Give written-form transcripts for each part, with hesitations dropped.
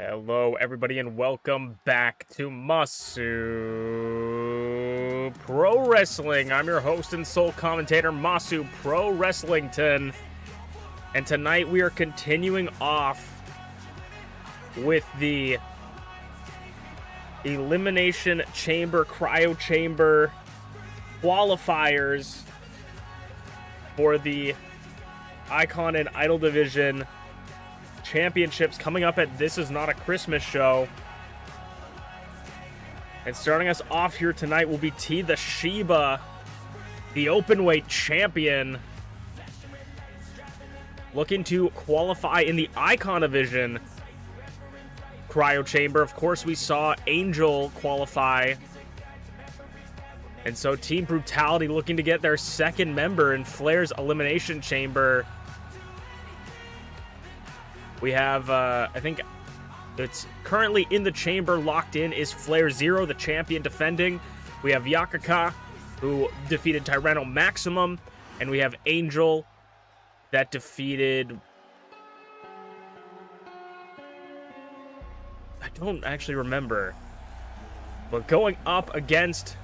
Hello, everybody, and welcome back to Masu Pro Wrestling. I'm your host and sole commentator, Masu Pro Wrestlington. And tonight we are continuing off with the Elimination Chamber, Cryo Chamber qualifiers for the Icon and Idol Division Championships coming up at This Is Not a Christmas Show. And starting us off here tonight will be TeaTheShiba, the openweight champion, looking to qualify in the Icon Division Cryo Chamber. Of course, we saw Angel qualify. And so Team Brutality looking to get their second member in Flair's Elimination Chamber. We have, I think it's currently in the chamber, locked in, is FlairZero, the champion defending. We have Yakaka, who defeated Tyranno Maximum. And we have Angel, that defeated... I don't actually remember. But going up against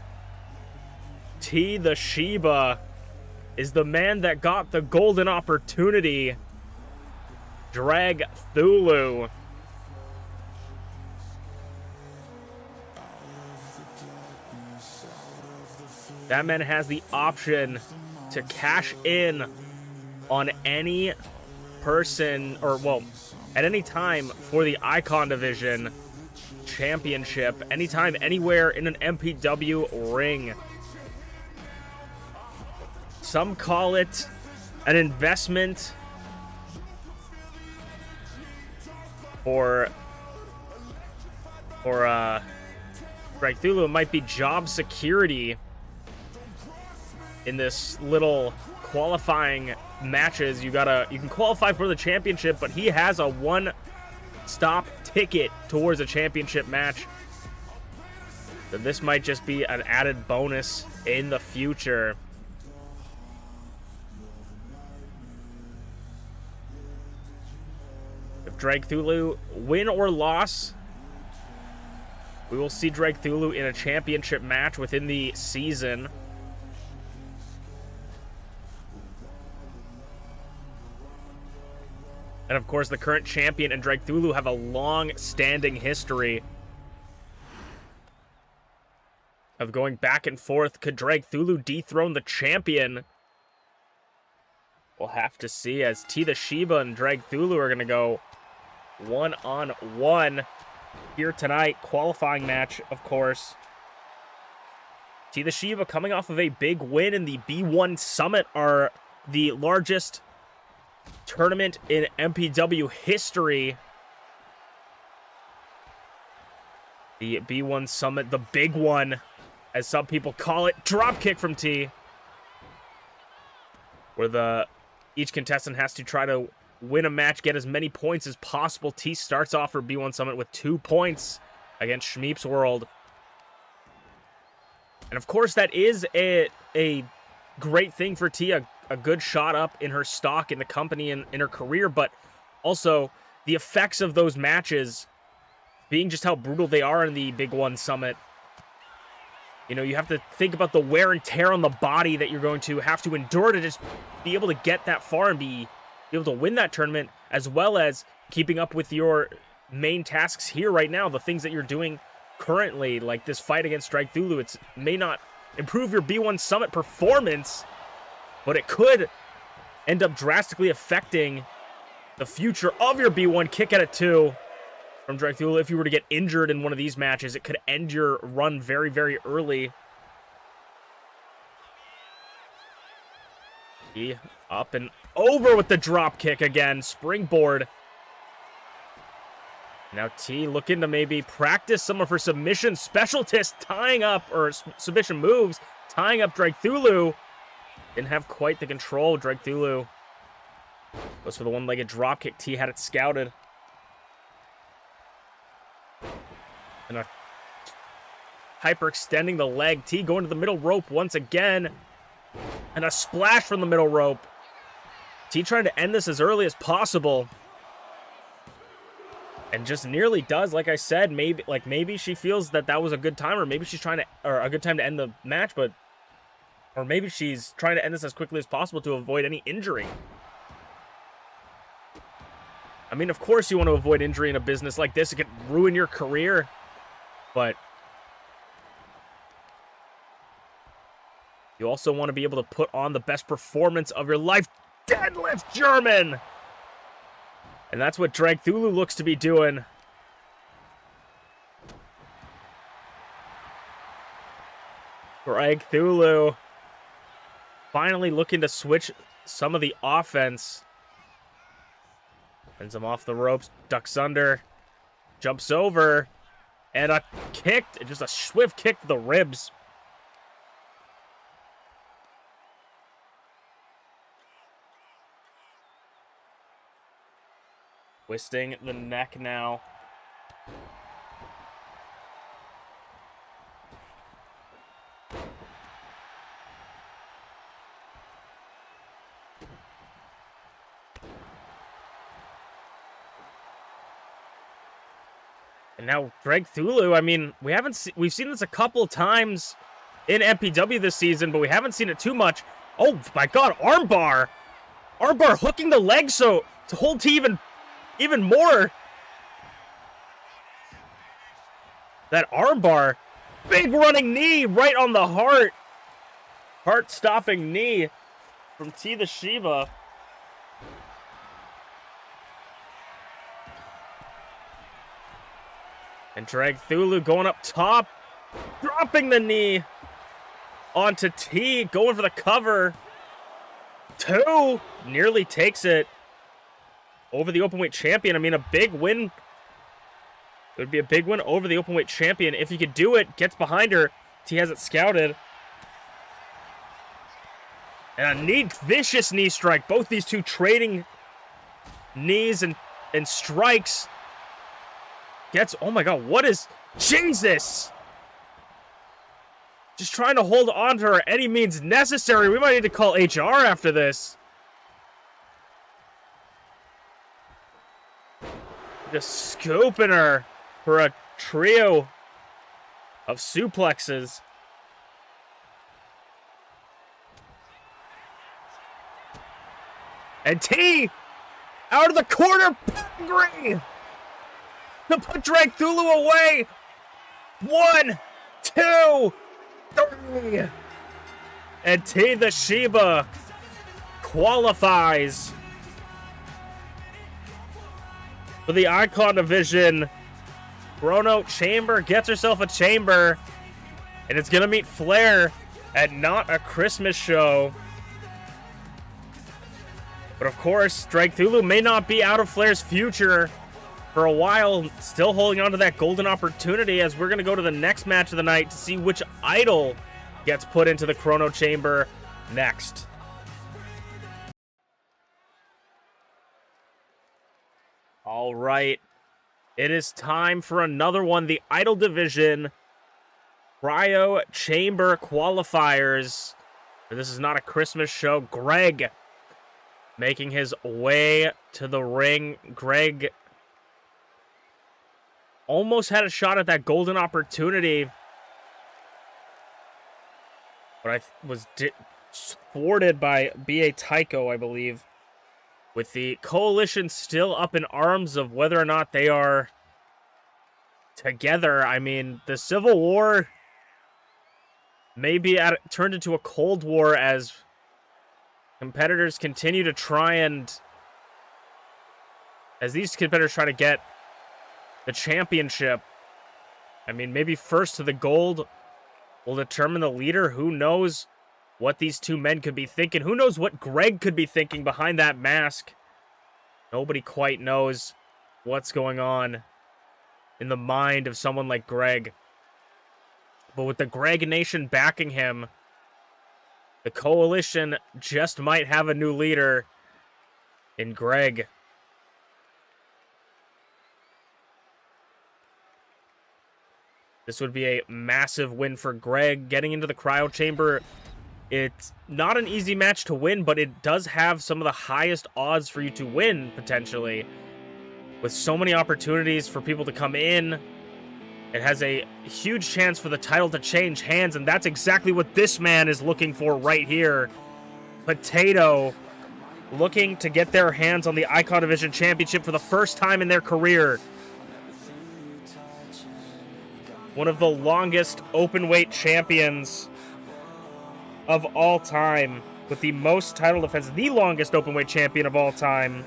TeaTheShiba is the man that got the golden opportunity, Dragthulu. That man has the option to cash in on any person, or well, at any time for the Icon Division Championship, anytime, anywhere in an MPW ring. Some call it an investment, or Dragthulu, it might be job security in this little qualifying matches. You can qualify for the championship, but he has a one-stop ticket towards a championship match. So this might just be an added bonus in the future. If Dragthulu win or loss, we will see Dragthulu in a championship match within the season. And of course, the current champion and Dragthulu have a long-standing history of going back and forth. Could Dragthulu dethrone the champion? We'll have to see, as TeaTheShiba and Dragthulu are going to go one-on-one here tonight. Qualifying match, of course. TeaTheShiba coming off of a big win in the B1 Summit, are the largest tournament in MPW history. The B1 Summit, the big one, as some people call it. Dropkick from T, where each contestant has to try to win a match, get as many points as possible. T starts off for B1 Summit with 2 points against ShmeepsWorld. And of course, that is a great thing for T, a good shot up in her stock in the company and in her career, but also the effects of those matches being just how brutal they are in the Big One Summit. You know, you have to think about the wear and tear on the body that you're going to have to endure to just be able to get that far and be able to win that tournament, as well as keeping up with your main tasks here right now, the things that you're doing currently, like this fight against Dragthulu. It may not improve your B1 Summit performance, but it could end up drastically affecting the future of your B1. Kick out at 2 from Dragthulu. If you were to get injured in one of these matches, it could end your run very, very early. Up and over with the drop kick again. Springboard. Now T looking to maybe practice some of her submission specialties, tying up, or submission moves, tying up Dragthulu. Didn't have quite the control. Dragthulu goes for the one-legged drop kick. T had it scouted. And hyperextending the leg. T going to the middle rope once again. And a splash from the middle rope. T trying to end this as early as possible. And just nearly does, like I said. Maybe she feels that was a good time, or maybe she's trying to, or a good time to end the match, but, or maybe she's trying to end this as quickly as possible to avoid any injury. I mean, of course you want to avoid injury in a business like this. It could ruin your career, but you also want to be able to put on the best performance of your life. Deadlift German! And that's what Dragthulu looks to be doing. Dragthulu finally looking to switch some of the offense. Sends him off the ropes, ducks under, jumps over, and a kick, just a swift kick to the ribs. Twisting the neck now. And now Dragthulu, I mean, we've seen this a couple times in MPW this season, but we haven't seen it too much. Oh my god, armbar! Armbar hooking the leg so to hold T even more. That armbar. Big running knee right on the heart. Heart-stopping knee from TeaTheShiba. And Dragthulu going up top. Dropping the knee onto T. Going for the cover. 2. Nearly takes it over the openweight champion. I mean, a big win. It would be a big win over the openweight champion. If he could do it, gets behind her. T has it scouted. And a vicious knee strike. Both these two trading knees and strikes. Oh my god, what is... Jesus! Just trying to hold on to her any means necessary. We might need to call HR after this. Just scooping her for a trio of suplexes. And T out of the corner, angry to put Dragthulu away. 1, 2, 3. And TeaTheShiba qualifies for the Icon Division. Chrono Chamber gets herself a chamber, and it's gonna meet Flair at Not a Christmas Show. But of course, Dragthulu may not be out of Flair's future for a while, still holding on to that golden opportunity, as we're gonna go to the next match of the night to see which idol gets put into the Chrono Chamber next. All right, it is time for another one. The Idol Division Cryo Chamber qualifiers. This is Not a Christmas Show. Greg making his way to the ring. Greg almost had a shot at that golden opportunity, but I was thwarted by BA Tycho, I believe. With the coalition still up in arms of whether or not they are together. I mean, the Civil War may be turned into a Cold War as competitors continue to try and... As these competitors try to get the championship. I mean, maybe first to the gold will determine the leader. Who knows what these two men could be thinking? Who knows what Greg could be thinking behind that mask? Nobody quite knows what's going on in the mind of someone like Greg. But with the Greg Nation backing him, the coalition just might have a new leader in Greg. This would be a massive win for Greg. Getting into the cryo chamber, it's not an easy match to win, but it does have some of the highest odds for you to win, potentially. with so many opportunities for people to come in, it has a huge chance for the title to change hands, and that's exactly what this man is looking for right here. Potato looking to get their hands on the Icon Division Championship for the first time in their career. One of the longest openweight champions of all time, with the most title defenses, the longest openweight champion of all time,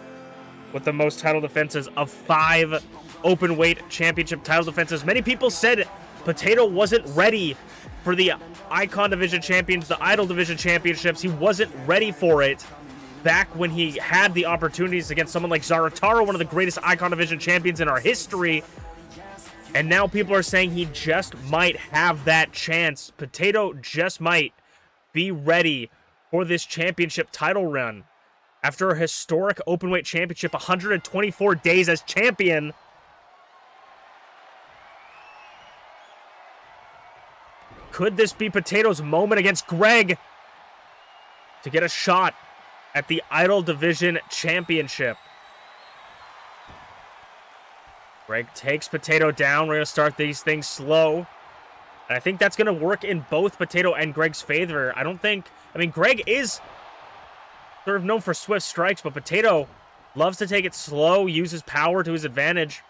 with the most title defenses of 5 openweight championship title defenses. Many people said Potato wasn't ready for the Icon Division Champions, the Idol Division Championships. He wasn't ready for it back when he had the opportunities against someone like Zarataro, one of the greatest Icon Division champions in our history. And now people are saying he just might have that chance. Potato just might be ready for this championship title run. After a historic openweight championship, 124 days as champion. Could this be Potato's moment against Greg to get a shot at the Idol Division Championship? Greg takes Potato down. We're going to start these things slow. And I think that's going to work in both Potato and Greg's favor. I mean, Greg is sort of known for swift strikes, but Potato loves to take it slow, use his power to his advantage.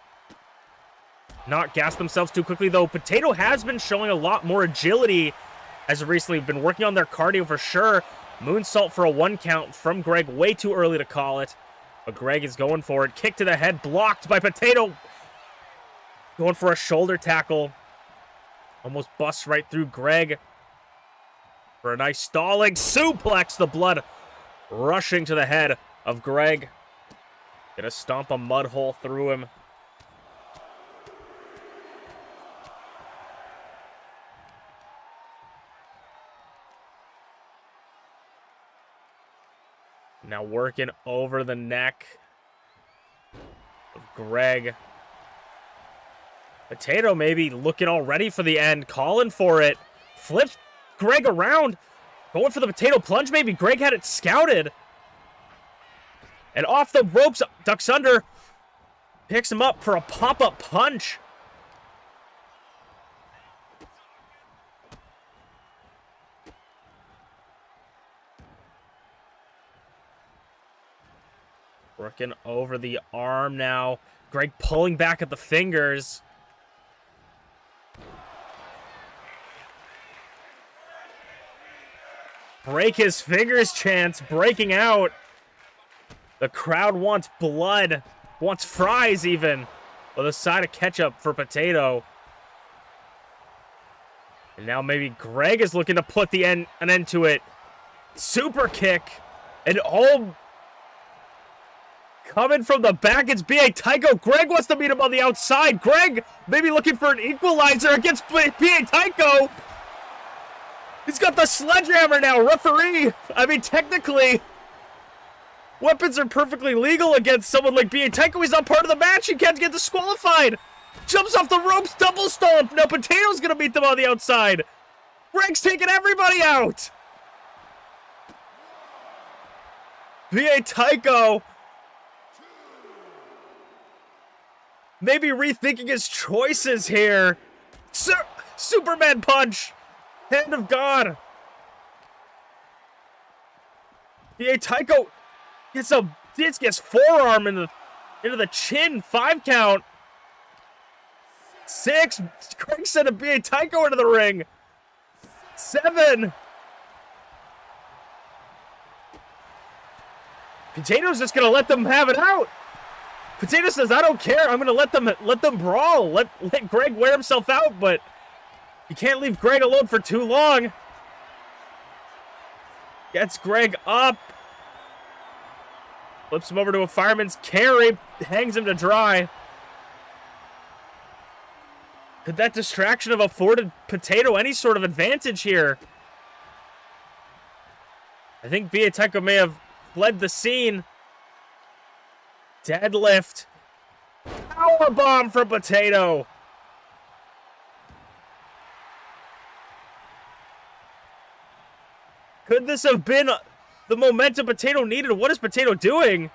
Not gas themselves too quickly, though. Potato has been showing a lot more agility as of recently. Been working on their cardio for sure. Moonsault for a 1 count from Greg. Way too early to call it. But Greg is going for it. Kick to the head, blocked by Potato. Going for a shoulder tackle. Almost busts right through Greg. For a nice stalling suplex. The blood rushing to the head of Greg. Gonna stomp a mud hole through him. Now working over the neck of Greg. Potato maybe looking all ready for the end. Calling for it. Flips Greg around. Going for the Potato plunge maybe. Greg had it scouted. And off the ropes. Ducks under. Picks him up for a pop-up punch. Working over the arm now. Greg pulling back at the fingers. Break his fingers chance. Breaking out. The crowd wants blood. Wants fries even. With a side of ketchup for Potato. And now maybe Greg is looking to put an end to it. Super kick. And all... coming from the back, it's B.A. Tycho. Greg wants to meet him on the outside. Greg maybe looking for an equalizer against B.A. Tycho. He's got the sledgehammer now. Referee. I mean, technically, weapons are perfectly legal against someone like B.A. Tycho. He's not part of the match. He can't get disqualified. Jumps off the ropes. Double stomp. Now Potato's going to meet them on the outside. Greg's taking everybody out. B.A. Tycho maybe rethinking his choices here. Superman punch. Hand of God. B.A. Tycho gets a discus forearm into the chin. 5 count. 6. Greg sent a B.A. Tycho into the ring. 7. Potato's just gonna let them have it out. Potato says, I don't care. I'm going to let them brawl. Let Greg wear himself out, but you can't leave Greg alone for too long. Gets Greg up. Flips him over to a fireman's carry. Hangs him to dry. Could that distraction have afforded Potato any sort of advantage here? I think B.A. Tycho may have fled the scene. Deadlift. Powerbomb for Potato. Could this have been the momentum Potato needed? What is Potato doing?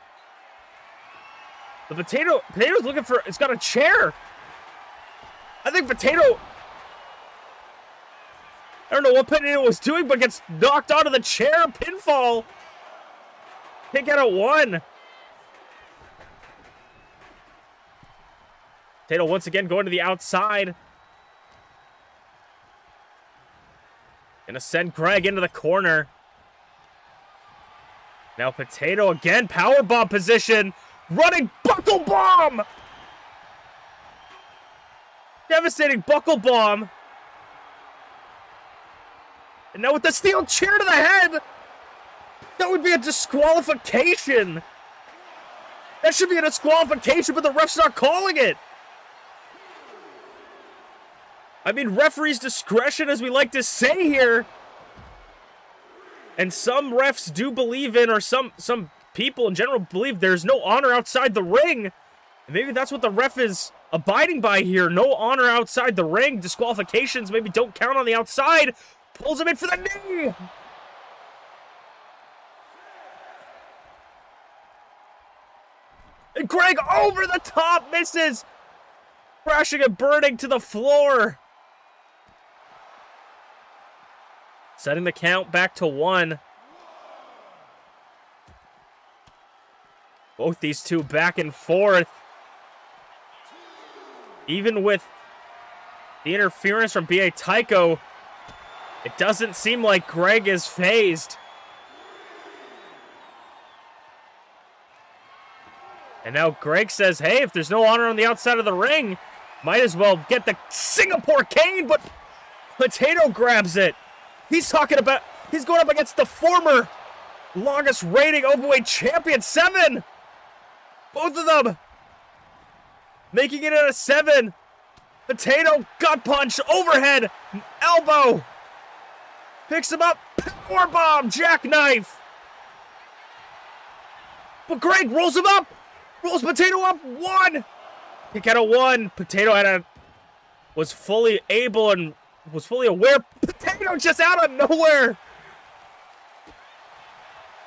But Potato's looking for, it's got a chair. I think Potato, I don't know what Potato was doing, but gets knocked onto the chair. Pinfall. Kick out at 1. Potato once again going to the outside. Gonna send Greg into the corner. Now Potato again, powerbomb position. Running buckle bomb. Devastating buckle bomb. And now with the steel chair to the head. That would be a disqualification. That should be a disqualification, but the ref's not calling it. I mean, referee's discretion, as we like to say here. And some refs do believe in, or some people in general believe there's no honor outside the ring. And maybe that's what the ref is abiding by here. No honor outside the ring. Disqualifications maybe don't count on the outside. Pulls him in for the knee. And Greg over the top misses. Crashing and burning to the floor. Setting the count back to 1. Both these two back and forth. Even with the interference from B.A. Tycho, it doesn't seem like Greg is phased. And now Greg says, hey, if there's no honor on the outside of the ring, might as well get the Singapore cane, but Potato grabs it. He's going up against the former longest reigning openweight champion, 7. Both of them making it at a 7. Potato, gut punch, overhead, elbow. Picks him up, powerbomb, jackknife. But Greg rolls him up, rolls Potato up, 1. Kick out of 1. Potato was fully able and was fully aware. Potato just out of nowhere.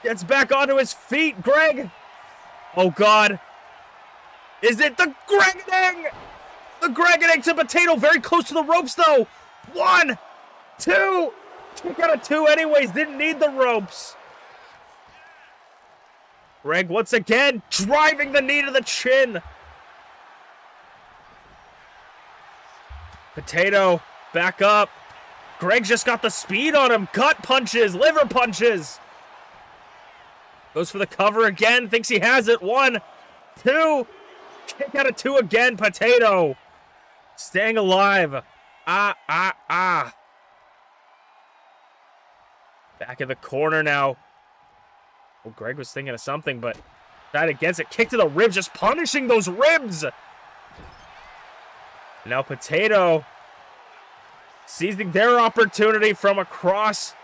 Gets back onto his feet, Greg. Oh, God. Is it the Gregening? The Gregening to Potato. Very close to the ropes, though. 1, 2. Kick out of 2 anyways. Didn't need the ropes. Greg once again driving the knee to the chin. Potato back up. Greg just got the speed on him. Gut punches, liver punches. Goes for the cover again. Thinks he has it. 1, 2. Kick out of 2 again. Potato staying alive. Back in the corner now. Well, Greg was thinking of something, but tried against it. Kick to the ribs, just punishing those ribs. Now Potato seizing their opportunity from across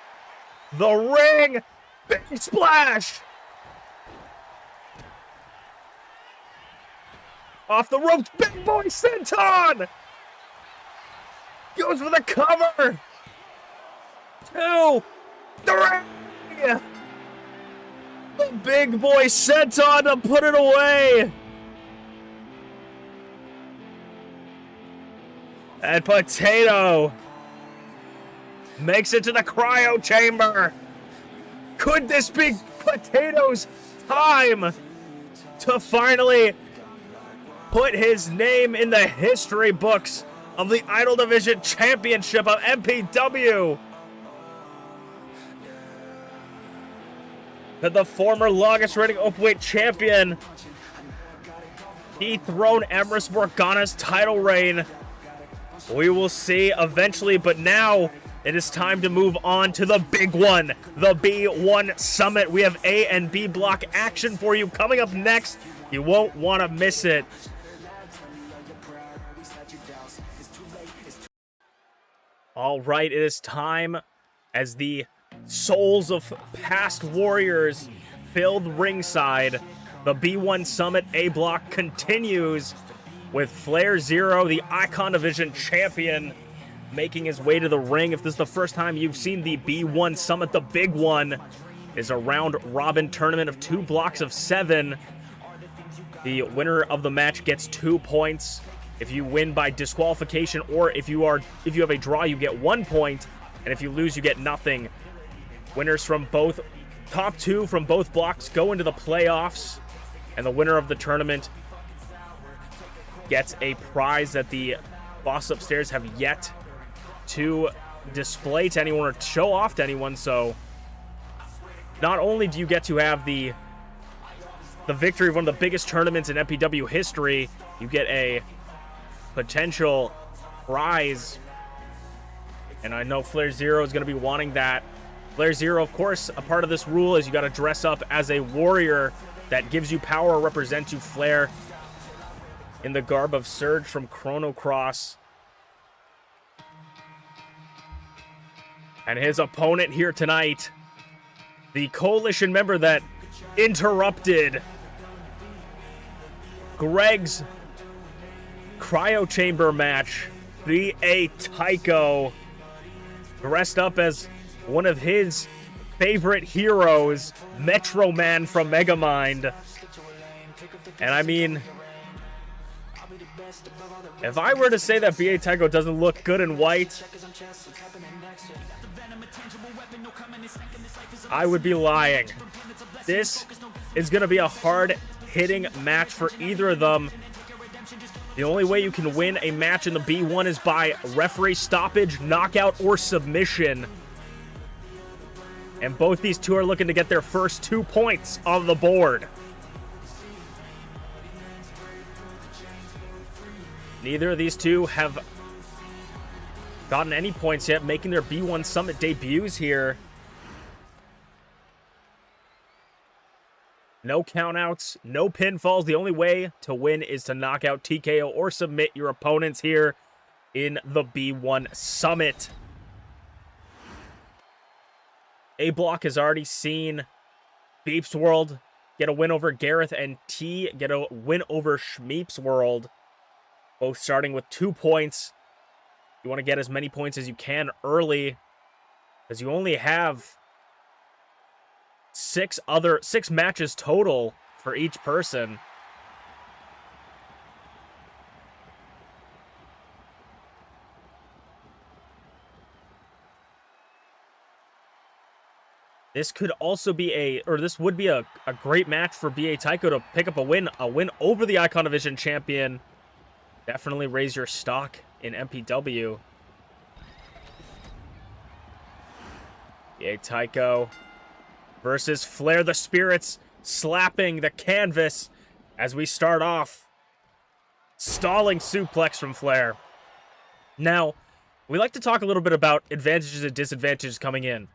the ring. Big splash. Off the ropes, big boy senton. Goes for the cover. 2, 3. The big boy senton to put it away. And Potato makes it to the cryo chamber. Could this be Potato's time to finally put his name in the history books of the Idol Division Championship of MPW? That the former longest reigning openweight champion dethroned Emrys Morgana's title reign. We will see eventually, but now it is time to move on to the big one, the B1 Summit. We have A and B block action for you coming up next. You won't want to miss it. All right, it is time as the souls of past warriors filled ringside. The B1 Summit A block continues with FlairZero, the Icon Division champion, making his way to the ring. If this is the first time you've seen the B1 Summit, the big one is a round-robin tournament of 2 blocks of 7. The winner of the match gets 2 points. If you win by disqualification, or if you have a draw, you get 1 point, and if you lose, you get nothing. Winners from both top 2 from both blocks go into the playoffs, and the winner of the tournament gets a prize that the boss upstairs have yet to display to anyone or show off to anyone. So not only do you get to have the victory of one of the biggest tournaments in MPW history, you get a potential prize. And I know FlairZero is going to be wanting that. FlairZero, of course, a part of this rule is you got to dress up as a warrior that gives you power or represents you. Flair in the garb of Surge from Chrono Cross. And his opponent here tonight, the coalition member that interrupted Greg's cryo chamber match, B.A. Tycho, dressed up as one of his favorite heroes, Metro Man from Megamind. And I mean, if I were to say that B.A. Tycho doesn't look good in white, I would be lying. This is going to be a hard-hitting match for either of them. The only way you can win a match in the B1 is by referee stoppage, knockout, or submission. And both these two are looking to get their first 2 points on the board. Neither of these two have gotten any points yet, making their B1 Summit debuts here. No countouts, no pinfalls. The only way to win is to knock out, TKO, or submit your opponents here in the B1 Summit. A Block has already seen ShmeepsWorld get a win over Garreth, and T get a win over ShmeepsWorld, both starting with 2 points. You want to get as many points as you can early, because you only have 6 matches total for each person. This could also be this would be a great match for B.A. Tycho to pick up a win over the Icon Division champion. Definitely raise your stock in MPW. B.A. Tycho versus Flair the Spirits, slapping the canvas as we start off. Stalling suplex from Flair. Now, we like to talk a little bit about advantages and disadvantages coming in.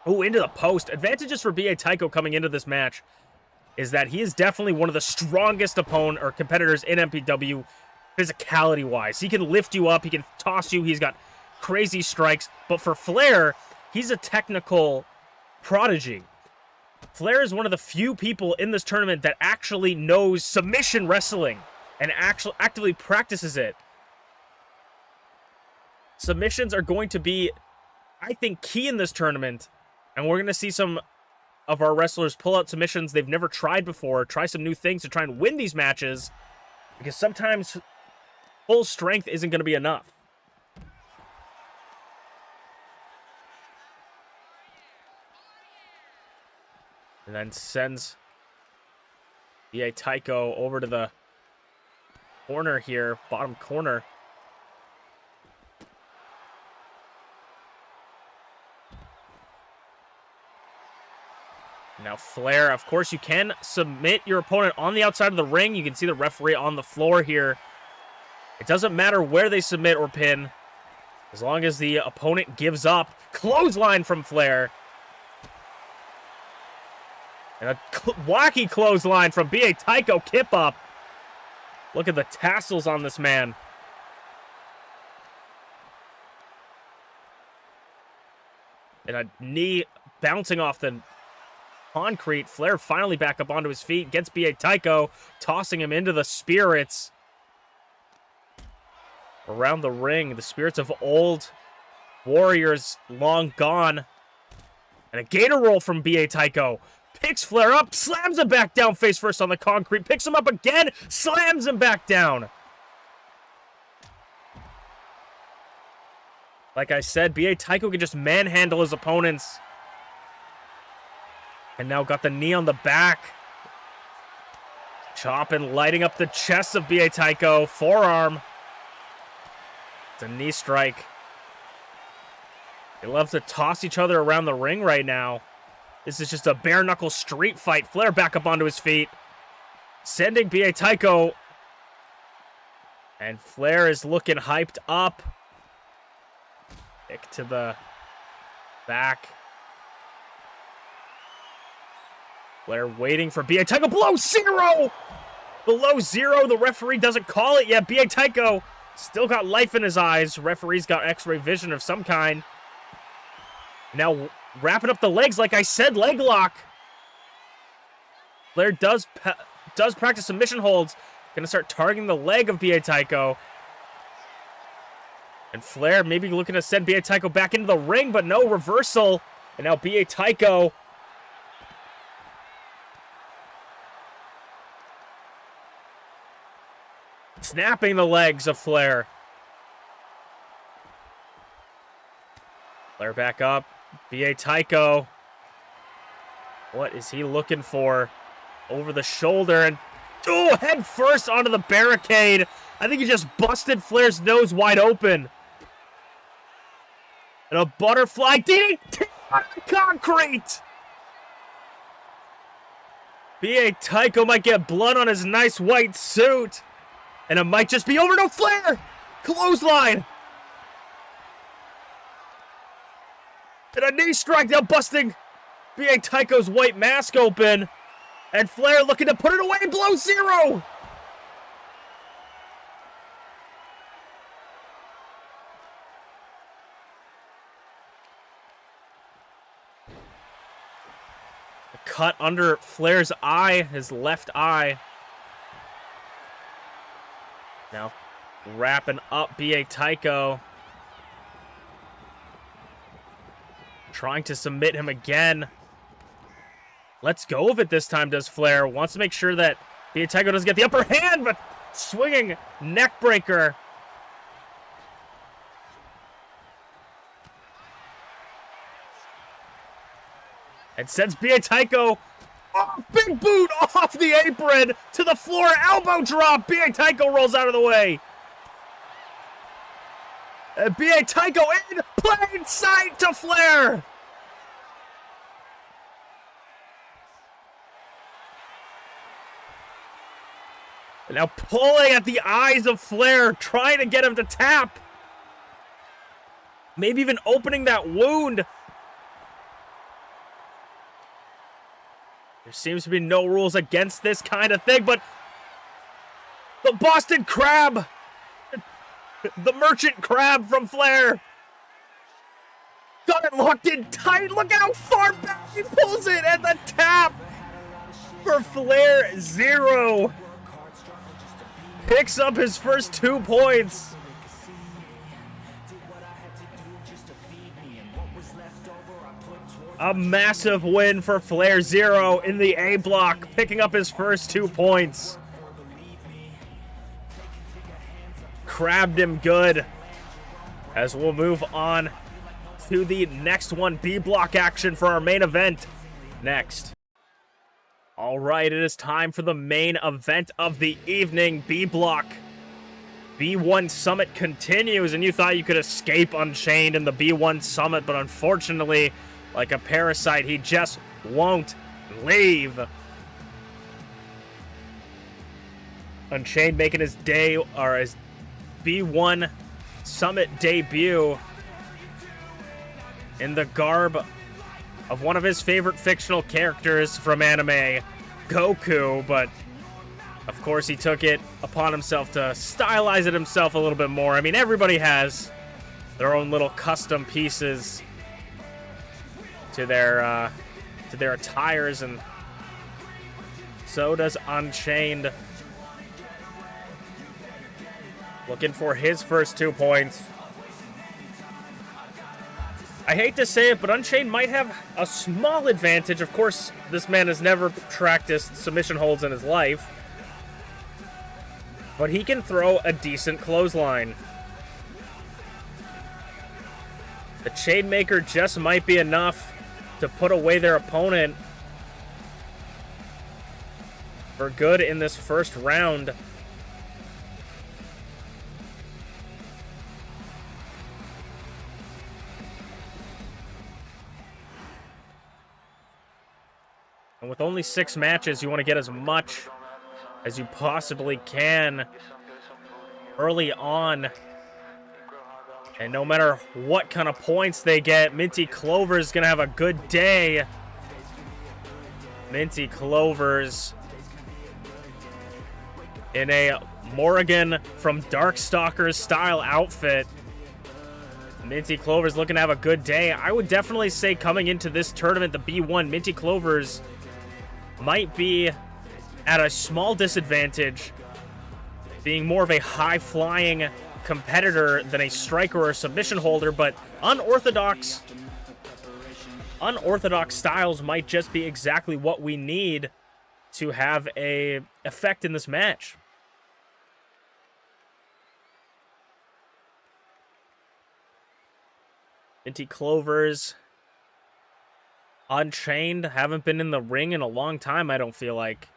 Oh, into the post. Advantages for B.A. Tycho coming into this match is that he is definitely one of the strongest opponent or competitors in MPW physicality-wise. He can lift you up, he can toss you, he's got crazy strikes. But for Flair, he's a technical prodigy. Flair is one of the few people in this tournament that actually knows submission wrestling and actively practices it. Submissions are going to be, I think, key in this tournament, and we're going to see some of our wrestlers pull out submissions they've never tried before, try some new things to try and win these matches, because sometimes full strength isn't going to be enough. And then sends B.A. Tycho over to the corner here, bottom corner. Now Flair, of course, you can submit your opponent on the outside of the ring. You can see the referee on the floor here. It doesn't matter where they submit or pin, as long as the opponent gives up. Clothesline from Flair. And a wacky clothesline from B.A. Tycho, kip up. Look at the tassels on this man. And a knee bouncing off the concrete. Flair finally back up onto his feet. Gets B.A. Tycho, tossing him into the spirits. Around the ring, the spirits of old warriors long gone. And a gator roll from B.A. Tycho. Picks Flair up, slams him back down face first on the concrete, picks him up again, slams him back down. Like I said, B.A. Tycho can just manhandle his opponents. And now got the knee on the back. Chopping, lighting up the chest of B.A. Tycho. Forearm. It's a knee strike. They love to toss each other around the ring right now. This is just a bare-knuckle street fight. Flair back up onto his feet. Sending B.A. Tycho. And Flair is looking hyped up. Kick to the back. Flair waiting for B.A. Tycho. Below zero! Below zero. The referee doesn't call it yet. B.A. Tycho still got life in his eyes. Referee's got x-ray vision of some kind. Now wrapping up the legs, like I said, leg lock. Flair does practice submission holds. Gonna start targeting the leg of B.A. Tycho. And Flair maybe looking to send B.A. Tycho back into the ring, but no, reversal. And now B.A. Tycho snapping the legs of Flair. Flair back up. B.A. Tycho. What is he looking for? Over the shoulder and head first onto the barricade. I think he just busted Flair's nose wide open. And a butterfly DDT on the concrete. B.A. Tycho might get blood on his nice white suit. And it might just be over. No, Flair! Clothesline! And a knee strike now busting B.A. Tycho's white mask open. And Flair looking to put it away below zero! Cut under Flair's eye, his left eye. Now, wrapping up B.A. Tycho. Trying to submit him again. Let's go of it this time, does Flair. Wants to make sure that B.A. Tycho doesn't get the upper hand, but swinging neck breaker. And sends B.A. Tycho, big boot off the apron to the floor, elbow drop. B.A. Tycho rolls out of the way. And B.A. Tycho in plain sight to Flair. And now pulling at the eyes of Flair, trying to get him to tap. Maybe even opening that wound. There seems to be no rules against this kind of thing, but the Boston Crab, the Merchant Crab from Flair, got it locked in tight. Look how far back he pulls it, and the tap for FlairZero. Picks up his first 2 points. A massive win for FlairZero in the A block, picking up his first 2 points. Crabbed him good. As we'll move on to the next one, B block action for our main event next. All right, it is time for the main event of the evening, B block. B1 Summit continues, and you thought you could escape Unchained in the B1 Summit, but unfortunately, like a parasite, he just won't leave. Unchained making his his B1 Summit debut in the garb of one of his favorite fictional characters from anime, Goku, but of course he took it upon himself to stylize it himself a little bit more. I mean, everybody has their own little custom pieces to their attires, and so does Unchained. Looking for his first 2 points. I hate to say it, but Unchained might have a small advantage. Of course, this man has never practiced submission holds in his life. But he can throw a decent clothesline. The Chainmaker just might be enough to put away their opponent for good in this first round. And with only 6 matches, you want to get as much as you possibly can early on. And no matter what kind of points they get, MintyClovers is going to have a good day. MintyClovers in a Morrigan from Darkstalkers style outfit. MintyClovers looking to have a good day. I would definitely say coming into this tournament, the B1, MintyClovers might be at a small disadvantage, being more of a high-flying competitor than a striker or a submission holder, but unorthodox styles might just be exactly what we need to have a effect in this match. MintyClovers, Unchained, haven't been in the ring in a long time, I don't feel like.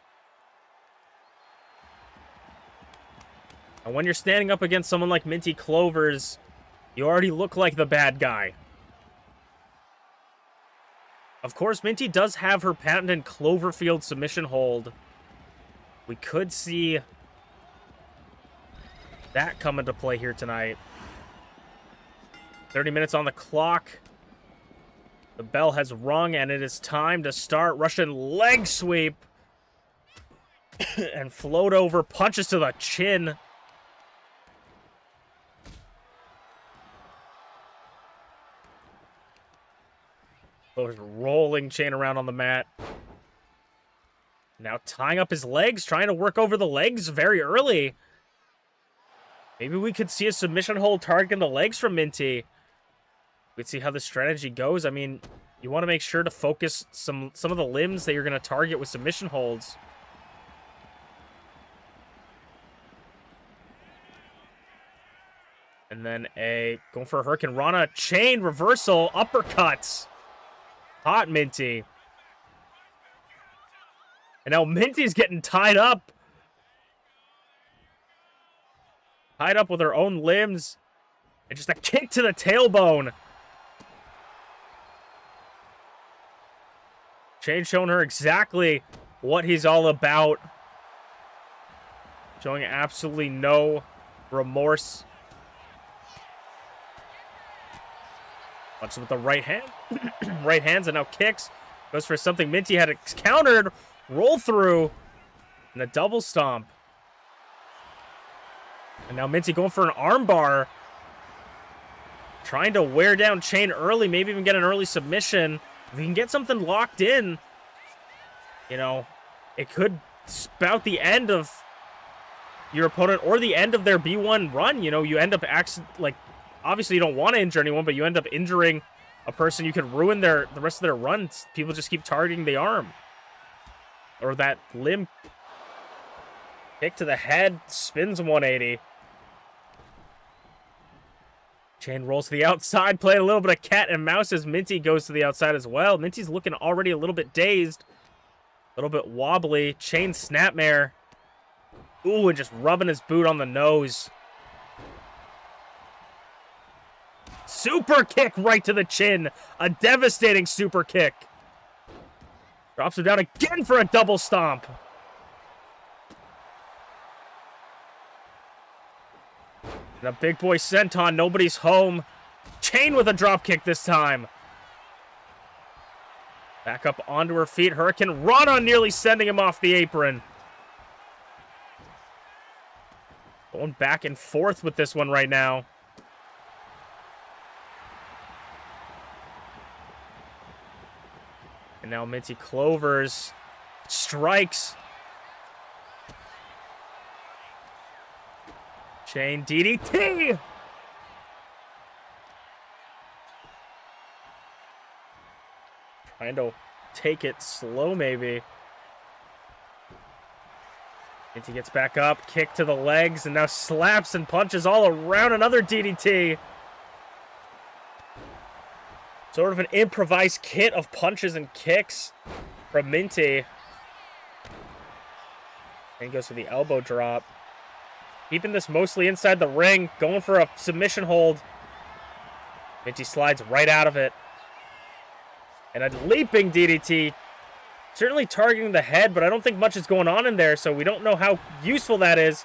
And when you're standing up against someone like MintyClovers, you already look like the bad guy. Of course, Minty does have her patented Cloverfield submission hold. We could see that come into play here tonight. 30 minutes on the clock. The bell has rung, and it is time to start. Russian leg sweep. And float over, punches to the chin. Rolling Chain around on the mat. Now tying up his legs, trying to work over the legs very early. Maybe we could see a submission hold targeting the legs from Minty. We'd see how the strategy goes. I mean, you want to make sure to focus some of the limbs that you're going to target with submission holds. And then going for a Hurricane Rana. Chain reversal, uppercuts. Hot Minty. And now Minty's getting tied up. Tied up with her own limbs. And just a kick to the tailbone. Chain showing her exactly what he's all about. Showing absolutely no remorse. Punches with the right hand. Right hands and now kicks. Goes for something Minty had countered. Roll through. And a double stomp. And now Minty going for an armbar. Trying to wear down Chain early. Maybe even get an early submission. If you can get something locked in, you know, it could spout the end of your opponent or the end of their B1 run. You know, you end up obviously you don't want to injure anyone, but you end up injuring a person. You could ruin the rest of their runs. People just keep targeting the arm or that limb. Kick to the head, spins 180. Chain rolls to the outside, playing a little bit of cat and mouse as Minty goes to the outside as well. Minty's looking already a little bit dazed, a little bit wobbly. Chain snapmare. Ooh, and just rubbing his boot on the nose. Super kick right to the chin. A devastating super kick. Drops him down again for a double stomp. And a big boy senton, nobody's home. Chain with a drop kick this time. Back up onto her feet. Hurricane Rana nearly sending him off the apron. Going back and forth with this one right now. And now MintyClovers strikes. Chain DDT. Trying to take it slow, maybe. Minty gets back up, kick to the legs, and now slaps and punches all around. Another DDT. Sort of an improvised kit of punches and kicks from Minty. And he goes for the elbow drop. Keeping this mostly inside the ring, going for a submission hold. Minty slides right out of it. And a leaping DDT. Certainly targeting the head, but I don't think much is going on in there, so we don't know how useful that is.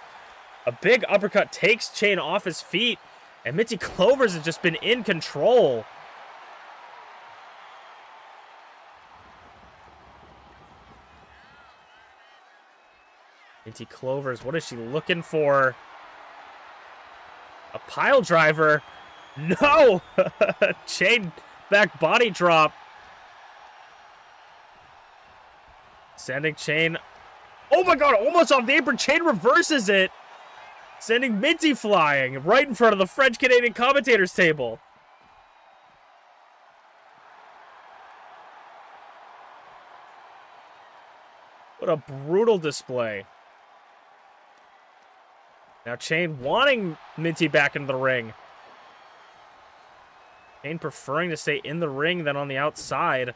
A big uppercut takes Chain off his feet, and MintyClovers has just been in control. MintyClovers, what is she looking for? A pile driver? No! Chain back body drop. Sending Chain. Oh my god, almost off the apron. Chain reverses it. Sending Minty flying right in front of the French-Canadian commentators table. What a brutal display. Now Chain wanting Minty back into the ring. Chain preferring to stay in the ring than on the outside.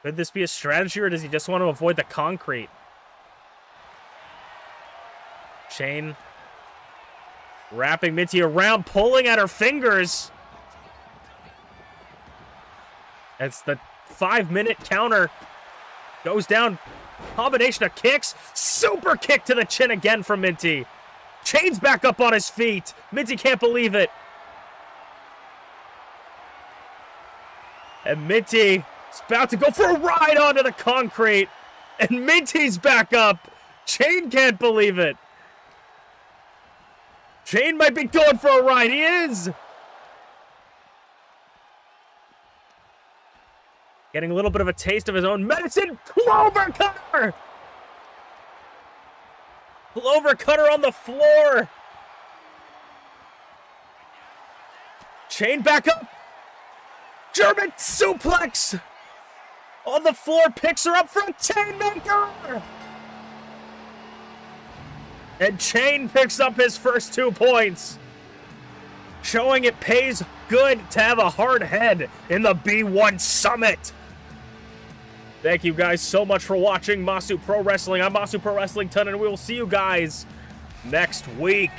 Could this be a strategy, or does he just want to avoid the concrete? Chain wrapping Minty around, pulling at her fingers. It's the 5-minute counter. Goes down. Combination of kicks. Super kick to the chin again from Minty. Chain's back up on his feet. Minty can't believe it. And Minty is about to go for a ride onto the concrete. And Minty's back up. Chain can't believe it. Chain might be going for a ride. He is. Getting a little bit of a taste of his own medicine. Clover cutter! Clover cutter on the floor. Chain back up. German suplex. On the floor, picks her up for a Chainmaker. And Chain picks up his first 2 points. Showing it pays good to have a hard head in the B1 Summit. Thank you guys so much for watching Masu Pro Wrestling. I'm Masu Pro Wrestling Ton, and we will see you guys next week.